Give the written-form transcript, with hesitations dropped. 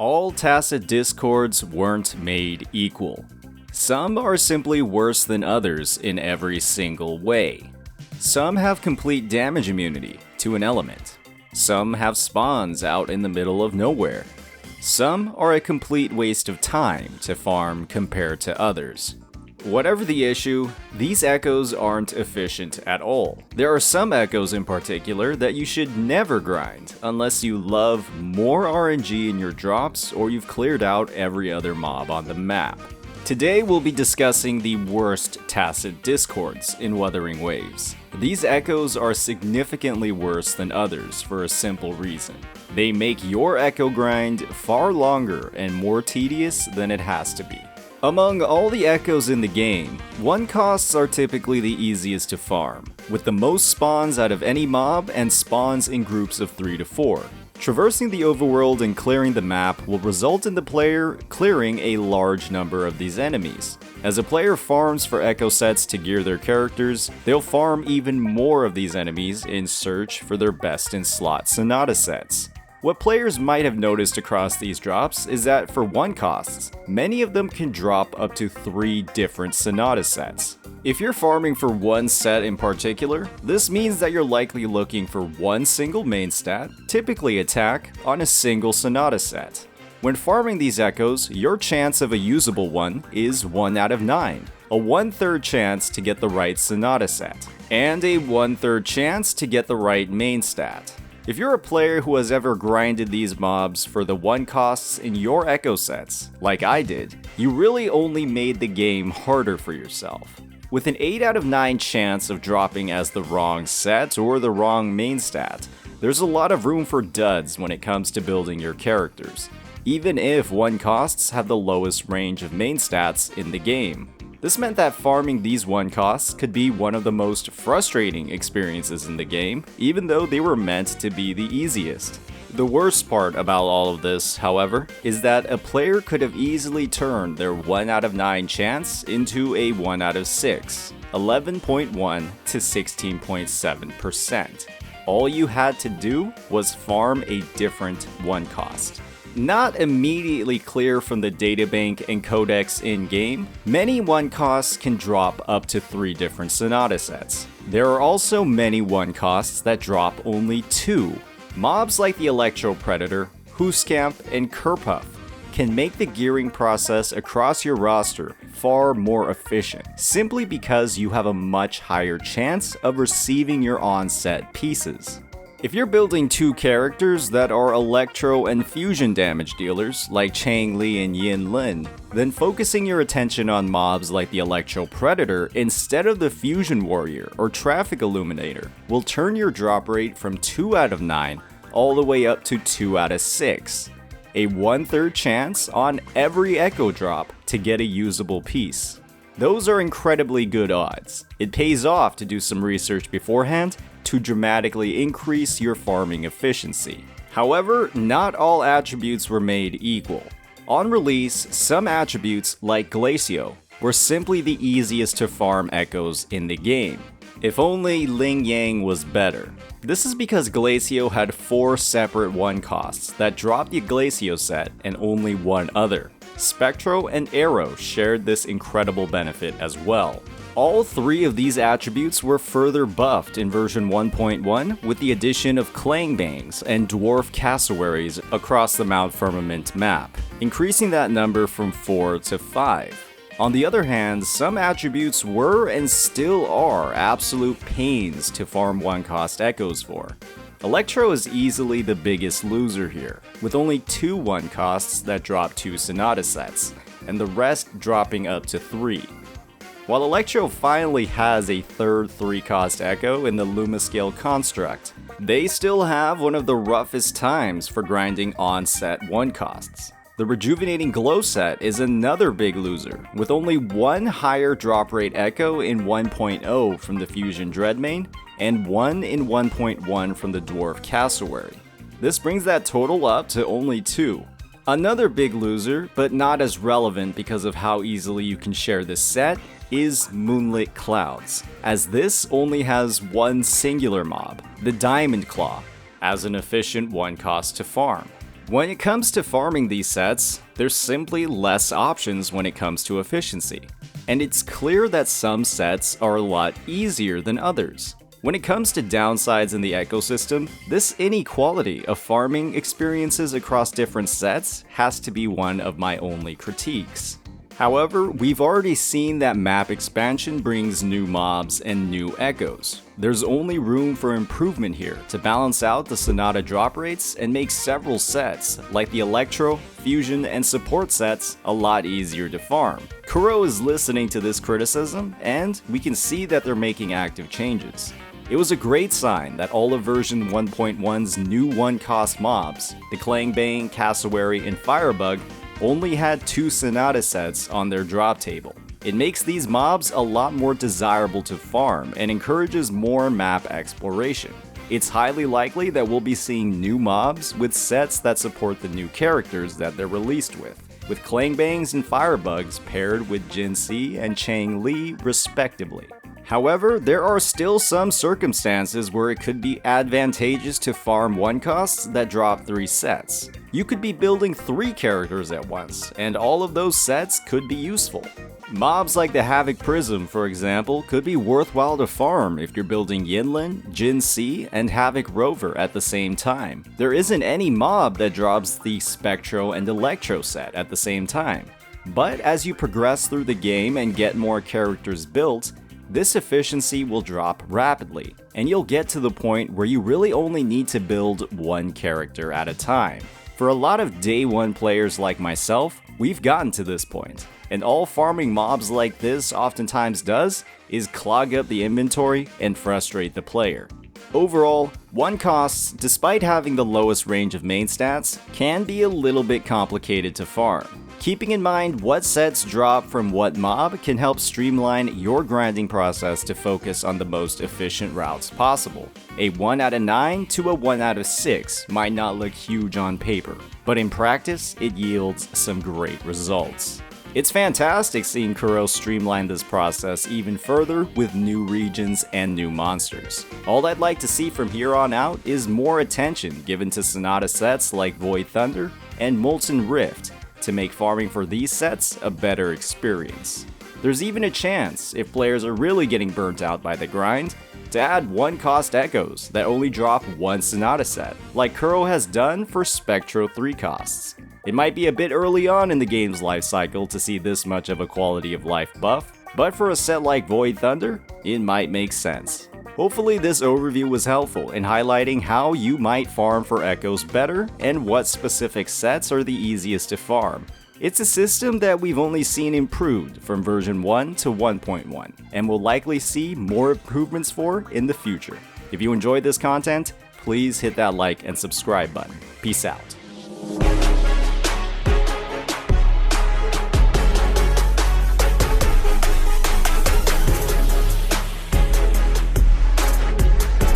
All tacit discords weren't made equal. Some are simply worse than others in every single way. Some have complete damage immunity to an element. Some have spawns out in the middle of nowhere. Some are a complete waste of time to farm compared to others. Whatever the issue, these echoes aren't efficient at all. There are some echoes in particular that you should never grind unless you love more RNG in your drops or you've cleared out every other mob on the map. Today we'll be discussing the worst tacit discords in Wuthering Waves. These echoes are significantly worse than others for a simple reason. They make your echo grind far longer and more tedious than it has to be. Among all the echoes in the game, 1 costs are typically the easiest to farm, with the most spawns out of any mob and spawns in groups of 3 to 4. Traversing the overworld and clearing the map will result in the player clearing a large number of these enemies. As a player farms for echo sets to gear their characters, they'll farm even more of these enemies in search for their best in slot Sonata sets. What players might have noticed across these drops is that for 1 costs, many of them can drop up to 3 different Sonata sets. If you're farming for one set in particular, this means that you're likely looking for one single main stat, typically attack, on a single Sonata set. When farming these echoes, your chance of a usable one is 1 out of 9, a 1/3 chance to get the right Sonata set, and a 1/3 chance to get the right main stat. If you're a player who has ever grinded these mobs for the 1 costs in your echo sets, like I did, you really only made the game harder for yourself. With an 8 out of 9 chance of dropping as the wrong set or the wrong main stat, there's a lot of room for duds when it comes to building your characters, even if 1 costs have the lowest range of main stats in the game. This meant that farming these 1 costs could be one of the most frustrating experiences in the game, even though they were meant to be the easiest. The worst part about all of this, however, is that a player could have easily turned their 1 out of 9 chance into a 1 out of 6, 11.1 to 16.7%. All you had to do was farm a different 1 cost. Not immediately clear from the databank and codex in-game, many 1 costs can drop up to 3 different Sonata sets. There are also many 1 costs that drop only 2. Mobs like the Electro Predator, Hooscamp, and Kerpuff can make the gearing process across your roster far more efficient, simply because you have a much higher chance of receiving your on-set pieces. If you're building 2 characters that are electro and fusion damage dealers, like Chang Li and Yin Lin, then focusing your attention on mobs like the Electro Predator instead of the Fusion Warrior or Traffic Illuminator will turn your drop rate from 2 out of 9 all the way up to 2 out of 6. A 1/3 chance on every echo drop to get a usable piece. Those are incredibly good odds. It pays off to do some research beforehand to dramatically increase your farming efficiency. However, not all attributes were made equal. On release, some attributes, like Glacio, were simply the easiest to farm echoes in the game. If only Ling Yang was better. This is because Glacio had 4 separate 1 costs that dropped the Glacio set and only 1 other. Spectro and Arrow shared this incredible benefit as well. All 3 of these attributes were further buffed in version 1.1 with the addition of Clangbangs and Dwarf Cassowaries across the Mount Firmament map, increasing that number from 4 to 5. On the other hand, some attributes were and still are absolute pains to farm 1 cost echoes for. Electro is easily the biggest loser here, with only 2 1 costs that drop 2 Sonata sets, and the rest dropping up to 3. While Electro finally has a 3rd 3 cost echo in the Lumiscale construct, they still have one of the roughest times for grinding on-set 1 costs. The Rejuvenating Glow set is another big loser, with only 1 higher drop rate echo in 1.0 from the Fusion Dreadmain, and 1 in 1.1 from the Dwarf Cassowary. This brings that total up to only 2. Another big loser, but not as relevant because of how easily you can share this set, is Moonlit Clouds, as this only has 1 singular mob, the Diamond Claw, as an efficient 1 cost to farm. When it comes to farming these sets, there's simply less options when it comes to efficiency. And it's clear that some sets are a lot easier than others. When it comes to downsides in the ecosystem, this inequality of farming experiences across different sets has to be one of my only critiques. However, we've already seen that map expansion brings new mobs and new echoes. There's only room for improvement here to balance out the Sonata drop rates and make several sets, like the Electro, Fusion, and Support sets, a lot easier to farm. Kuro is listening to this criticism, and we can see that they're making active changes. It was a great sign that all of version 1.1's new one-cost mobs, the Clangbane, Cassowary, and Firebug, only had 2 Sonata sets on their drop table. It makes these mobs a lot more desirable to farm and encourages more map exploration. It's highly likely that we'll be seeing new mobs with sets that support the new characters that they're released with Clangbangs and Firebugs paired with Jin Si and Chang Li respectively. However, there are still some circumstances where it could be advantageous to farm one costs that drop 3 sets. You could be building 3 characters at once, and all of those sets could be useful. Mobs like the Havoc Prism, for example, could be worthwhile to farm if you're building Yinlin, Jin Si, and Havoc Rover at the same time. There isn't any mob that drops the Spectro and Electro set at the same time. But as you progress through the game and get more characters built, this efficiency will drop rapidly, and you'll get to the point where you really only need to build 1 character at a time. For a lot of day 1 players like myself, we've gotten to this point, and all farming mobs like this oftentimes does is clog up the inventory and frustrate the player. Overall, one costs, despite having the lowest range of main stats, can be a little bit complicated to farm. Keeping in mind what sets drop from what mob can help streamline your grinding process to focus on the most efficient routes possible. A 1 out of 9 to a 1 out of 6 might not look huge on paper, but in practice, it yields some great results. It's fantastic seeing Kuro streamline this process even further with new regions and new monsters. All I'd like to see from here on out is more attention given to Sonata sets like Void Thunder and Molten Rift to make farming for these sets a better experience. There's even a chance, if players are really getting burnt out by the grind, to add one-cost echoes that only drop 1 Sonata set, like Kuro has done for Spectro 3 costs. It might be a bit early on in the game's life cycle to see this much of a quality of life buff, but for a set like Void Thunder, it might make sense. Hopefully this overview was helpful in highlighting how you might farm for echoes better and what specific sets are the easiest to farm. It's a system that we've only seen improved from version 1 to 1.1, and will likely see more improvements for in the future. If you enjoyed this content, please hit that like and subscribe button. Peace out.